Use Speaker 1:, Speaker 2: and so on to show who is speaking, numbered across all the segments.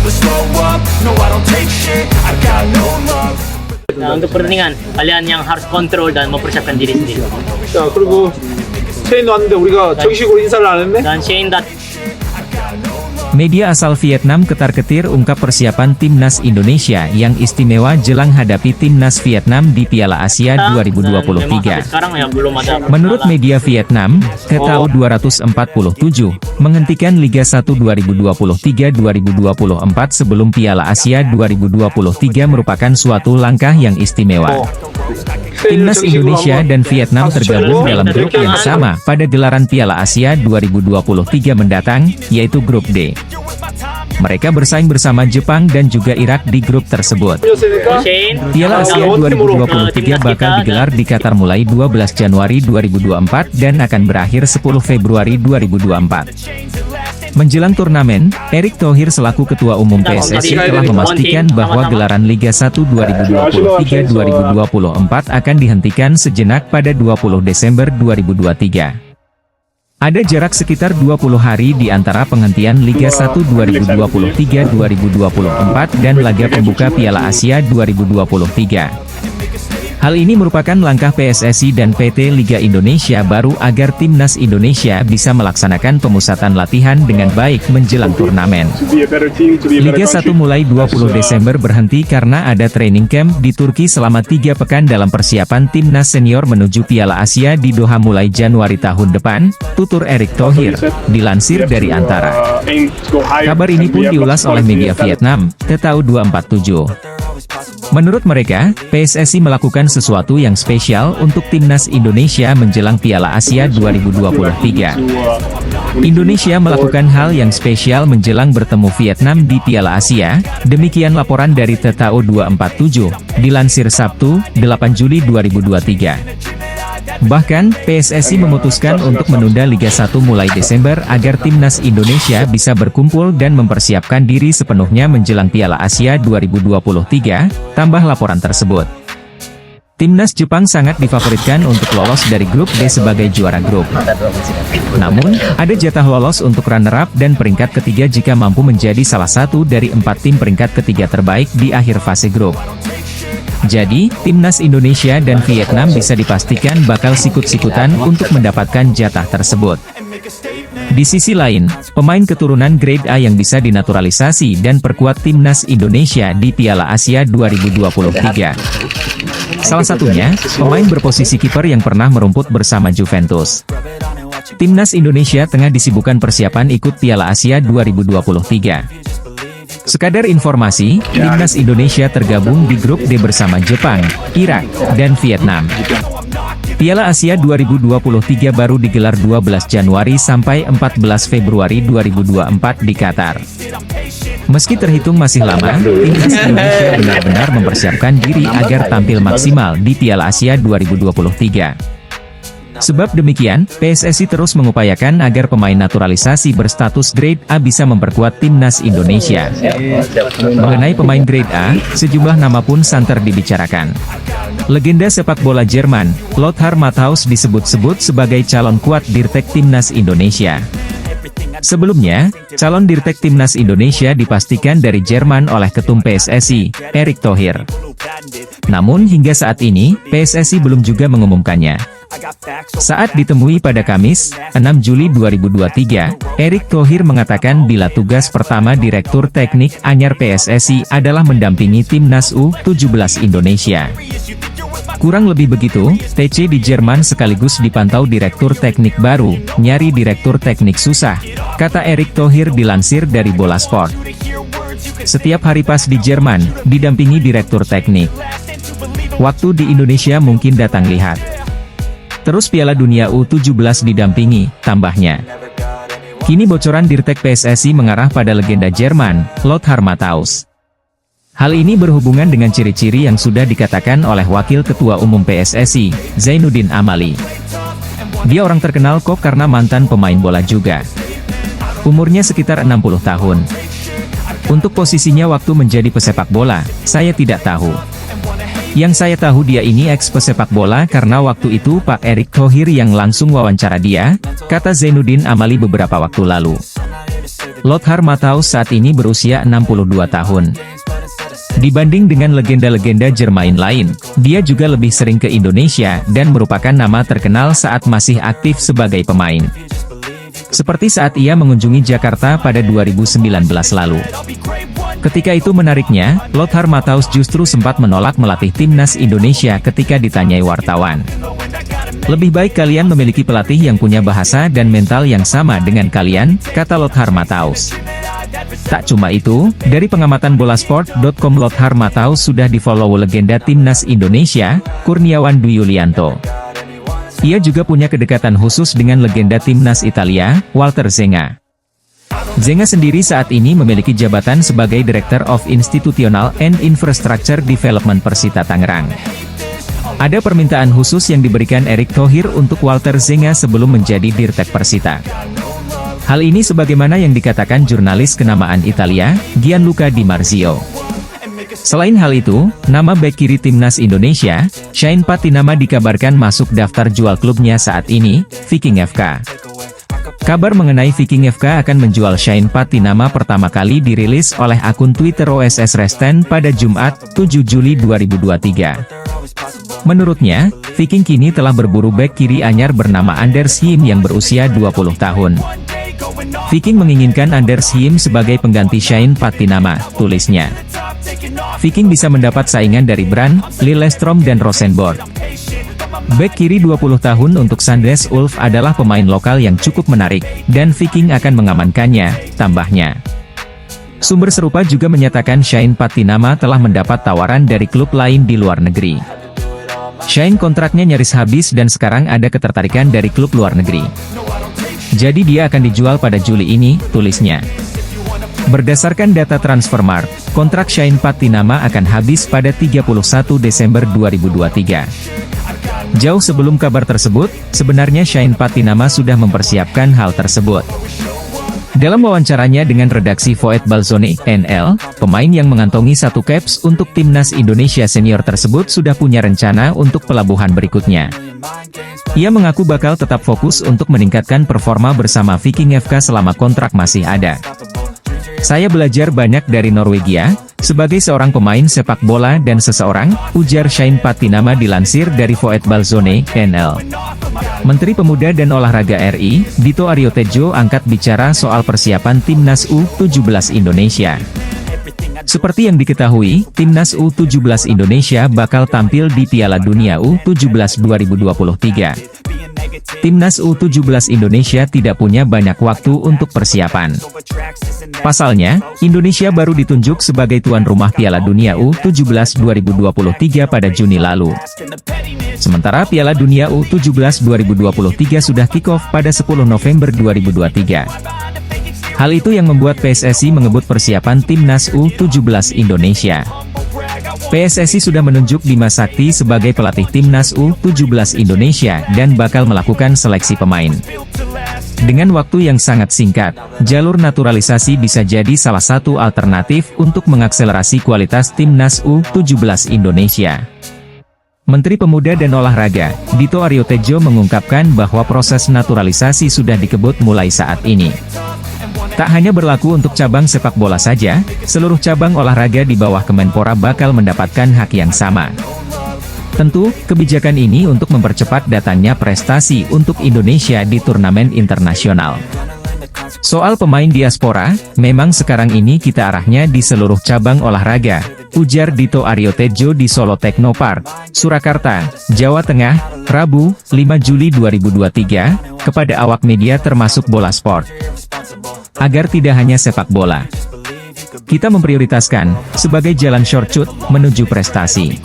Speaker 1: never slow up, no I don't take shit, I got no love.
Speaker 2: Nah, untuk pertandingan, kalian yang harus kontrol dan mempersiapkan diri sendiri.
Speaker 3: 자, 그리고 체인 왔는데 우리가 정식으로 인사를 안 했네?
Speaker 2: Dan Shane dat
Speaker 4: Media asal Vietnam ketar-ketir ungkap persiapan Timnas Indonesia yang istimewa jelang hadapi Timnas Vietnam di Piala Asia
Speaker 2: memang sampai
Speaker 4: 2023.
Speaker 2: sekarang ya belum ada.
Speaker 4: Menurut media Vietnam, KTU 247 menghentikan Liga 1 2023-2024 sebelum Piala Asia 2023 merupakan suatu langkah yang istimewa. Timnas Indonesia dan Vietnam tergabung dalam grup yang sama pada gelaran Piala Asia 2023 mendatang, yaitu Grup D. Mereka bersaing bersama Jepang dan juga Irak di grup tersebut.
Speaker 2: Shane,
Speaker 4: Piala Asia 2023 bakal digelar di Qatar mulai 12 Januari 2024 dan akan berakhir 10 Februari 2024. Menjelang turnamen, Erick Thohir selaku Ketua Umum PSSI telah memastikan bahwa gelaran Liga 1 2023-2024 akan dihentikan sejenak pada 20 Desember 2023. Ada jarak sekitar 20 hari di antara penghentian Liga 1 2023-2024 dan laga pembuka Piala Asia 2023. Hal ini merupakan langkah PSSI dan PT Liga Indonesia baru agar Timnas Indonesia bisa melaksanakan pemusatan latihan dengan baik menjelang turnamen. Liga 1 mulai 20 Desember berhenti karena ada training camp di Turki selama 3 pekan dalam persiapan Timnas Senior menuju Piala Asia di Doha mulai Januari tahun depan, tutur Erick Thohir, dilansir dari Antara. Kabar ini pun diulas oleh media Vietnam, KTU 247. Menurut mereka, PSSI melakukan sesuatu yang spesial untuk Timnas Indonesia menjelang Piala Asia 2023. Indonesia melakukan hal yang spesial menjelang bertemu Vietnam di Piala Asia, demikian laporan dari KTU 247, dilansir Sabtu, 8 Juli 2023. Bahkan, PSSI memutuskan untuk menunda Liga 1 mulai Desember agar Timnas Indonesia bisa berkumpul dan mempersiapkan diri sepenuhnya menjelang Piala Asia 2023, tambah laporan tersebut. Timnas Jepang sangat difavoritkan untuk lolos dari grup D sebagai juara grup. Namun, ada jatah lolos untuk runner-up dan peringkat ketiga jika mampu menjadi salah satu dari 4 tim peringkat ketiga terbaik di akhir fase grup. Jadi, Timnas Indonesia dan Vietnam bisa dipastikan bakal sikut-sikutan untuk mendapatkan jatah tersebut. Di sisi lain, pemain keturunan grade A yang bisa dinaturalisasi dan perkuat Timnas Indonesia di Piala Asia 2023. Salah satunya, pemain berposisi kiper yang pernah merumput bersama Juventus. Timnas Indonesia tengah disibukkan persiapan ikut Piala Asia 2023. Sekadar informasi, Timnas Indonesia tergabung di grup D bersama Jepang, Irak, dan Vietnam. Piala Asia 2023 baru digelar 12 Januari sampai 14 Februari 2024 di Qatar. Meski terhitung masih lama, Timnas Indonesia benar-benar mempersiapkan diri agar tampil maksimal di Piala Asia 2023. Sebab demikian, PSSI terus mengupayakan agar pemain naturalisasi berstatus grade A bisa memperkuat Timnas Indonesia. Mengenai pemain grade A, sejumlah nama pun santer dibicarakan. Legenda sepak bola Jerman, Lothar Matthaus disebut-sebut sebagai calon kuat Dirtek Timnas Indonesia. Sebelumnya, calon Dirtek Timnas Indonesia dipastikan dari Jerman oleh Ketum PSSI, Erick Thohir. Namun hingga saat ini, PSSI belum juga mengumumkannya. Saat ditemui pada Kamis, 6 Juli 2023, Erick Thohir mengatakan bila tugas pertama Direktur Teknik Anyar PSSI adalah mendampingi Timnas U17 Indonesia. Kurang lebih begitu, TC di Jerman sekaligus dipantau Direktur Teknik baru, nyari Direktur Teknik susah, kata Erick Thohir dilansir dari Bola Sport. Setiap hari pas di Jerman, didampingi Direktur Teknik. Waktu di Indonesia mungkin datang lihat. Terus Piala Dunia U17 didampingi, tambahnya. Kini bocoran Dirtek PSSI mengarah pada legenda Jerman, Lothar Matthaus. Hal ini berhubungan dengan ciri-ciri yang sudah dikatakan oleh Wakil Ketua Umum PSSI, Zainuddin Amali. Dia orang terkenal kok karena mantan pemain bola juga. Umurnya sekitar 60 tahun. Untuk posisinya waktu menjadi pesepak bola, saya tidak tahu. Yang saya tahu dia ini ex-pesepak bola karena waktu itu Pak Erick Thohir yang langsung wawancara dia, kata Zainuddin Amali beberapa waktu lalu. Lothar Matthaus saat ini berusia 62 tahun. Dibanding dengan legenda-legenda Jermain lain, dia juga lebih sering ke Indonesia dan merupakan nama terkenal saat masih aktif sebagai pemain. Seperti saat ia mengunjungi Jakarta pada 2019 lalu. Ketika itu menariknya, Lothar Matthaus justru sempat menolak melatih timnas Indonesia ketika ditanyai wartawan. Lebih baik kalian memiliki pelatih yang punya bahasa dan mental yang sama dengan kalian, kata Lothar Matthaus. Tak cuma itu, dari pengamatan bolasport.com Lothar Matthaus sudah di-follow legenda timnas Indonesia, Kurniawan Dwi Yulianto. Ia juga punya kedekatan khusus dengan legenda timnas Italia, Walter Zenga. Zenga sendiri saat ini memiliki jabatan sebagai Director of Institutional and Infrastructure Development Persita Tangerang. Ada permintaan khusus yang diberikan Erick Thohir untuk Walter Zenga sebelum menjadi Dirtek Persita. Hal ini sebagaimana yang dikatakan jurnalis kenamaan Italia, Gianluca Di Marzio. Selain hal itu, nama bek kiri timnas Indonesia, Shain Patinama dikabarkan masuk daftar jual klubnya saat ini, Viking FK. Kabar mengenai Viking FK akan menjual Shain Patinama pertama kali dirilis oleh akun Twitter OSS Resten pada Jumat, 7 Juli 2023. Menurutnya, Viking kini telah berburu bek kiri anyar bernama Anders Him yang berusia 20 tahun. Viking menginginkan Anders Him sebagai pengganti Shain Patinama, tulisnya. Viking bisa mendapat saingan dari Brand, Lillestrøm dan Rosenborg. Bek kiri 20 tahun untuk Sandnes Ulf adalah pemain lokal yang cukup menarik, dan Viking akan mengamankannya, tambahnya. Sumber serupa juga menyatakan Shain Patinama telah mendapat tawaran dari klub lain di luar negeri. Shain kontraknya nyaris habis dan sekarang ada ketertarikan dari klub luar negeri. Jadi dia akan dijual pada Juli ini, tulisnya. Berdasarkan data Transfermarkt, kontrak Shain Patinama akan habis pada 31 Desember 2023. Jauh sebelum kabar tersebut, sebenarnya Shain Patinama sudah mempersiapkan hal tersebut. Dalam wawancaranya dengan redaksi Voetbal Zone NL, pemain yang mengantongi 1 caps untuk timnas Indonesia senior tersebut sudah punya rencana untuk pelabuhan berikutnya. Ia mengaku bakal tetap fokus untuk meningkatkan performa bersama Viking FK selama kontrak masih ada. Saya belajar banyak dari Norwegia, sebagai seorang pemain sepak bola dan seseorang, ujar Shain Patinama dilansir dari Voetbal Zone NL. Menteri Pemuda dan Olahraga RI, Dito Aryo Tejo angkat bicara soal persiapan Timnas U17 Indonesia. Seperti yang diketahui, Timnas U17 Indonesia bakal tampil di Piala Dunia U17 2023. Timnas U17 Indonesia tidak punya banyak waktu untuk persiapan. Pasalnya, Indonesia baru ditunjuk sebagai tuan rumah Piala Dunia U17 2023 pada Juni lalu. Sementara Piala Dunia U17 2023 sudah kick-off pada 10 November 2023. Hal itu yang membuat PSSI mengebut persiapan Timnas U17 Indonesia. PSSI sudah menunjuk Bima Sakti sebagai pelatih Timnas U17 Indonesia dan bakal melakukan seleksi pemain. Dengan waktu yang sangat singkat, jalur naturalisasi bisa jadi salah satu alternatif untuk mengakselerasi kualitas Timnas U17 Indonesia. Menteri Pemuda dan Olahraga, Dito Aryo Tejo mengungkapkan bahwa proses naturalisasi sudah dikebut mulai saat ini. Tak hanya berlaku untuk cabang sepak bola saja, seluruh cabang olahraga di bawah Kemenpora bakal mendapatkan hak yang sama. Tentu, kebijakan ini untuk mempercepat datangnya prestasi untuk Indonesia di turnamen internasional. Soal pemain diaspora, memang sekarang ini kita arahnya di seluruh cabang olahraga, ujar Dito Aryo Tejo di Solo Technopark, Surakarta, Jawa Tengah, Rabu, 5 Juli 2023, kepada awak media termasuk Bola Sport. Agar tidak hanya sepak bola. Kita memprioritaskan, sebagai jalan shortcut, menuju prestasi.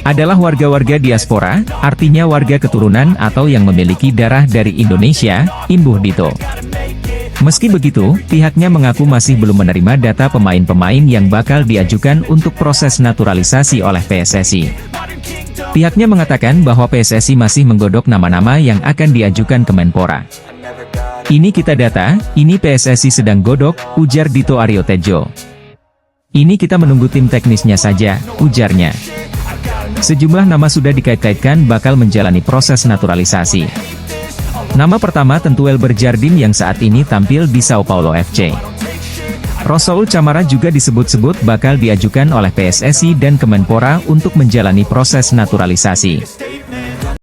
Speaker 4: Adalah warga-warga diaspora, artinya warga keturunan atau yang memiliki darah dari Indonesia, imbuh Dito. Meski begitu, pihaknya mengaku masih belum menerima data pemain-pemain yang bakal diajukan untuk proses naturalisasi oleh PSSI. Pihaknya mengatakan bahwa PSSI masih menggodok nama-nama yang akan diajukan Kemenpora. Ini kita data, ini PSSI sedang godok, ujar Dito Aryo Tejo. Ini kita menunggu tim teknisnya saja, ujarnya. Sejumlah nama sudah dikait-kaitkan bakal menjalani proses naturalisasi. Nama pertama tentu Elber Jardim yang saat ini tampil di Sao Paulo FC. Rasaul Camara juga disebut-sebut bakal diajukan oleh PSSI dan Kemenpora untuk menjalani proses naturalisasi.